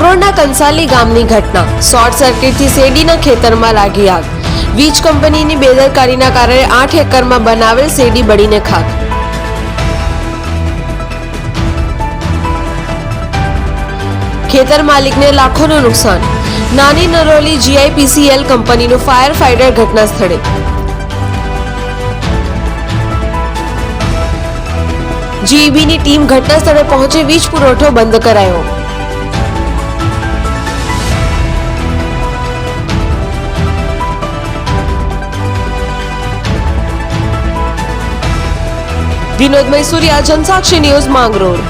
માંગરોળના કંસાલી ગામની ઘટના, શોર્ટ સર્કિટથી શેરડીના ખેતરમાં લાગી આગ। વીજ કંપનીની બેદરકારીના કારણે 8 એકરમાં બનાવેલ શેરડી બળીને ખાખ। ખેતર માલિકને લાખોનું નુકસાન। નાની નરોલી GIPCL કંપનીનું ફાયર ફાઇટર ઘટના સ્થળે। GEBની ટીમ ઘટના સ્થળે પહોંચી વીજ પુરવઠો બંધ કરાયો। વિનોદ મૈસુરિયા, જનસાક્ષી ન્યૂઝ, માંગરોળ।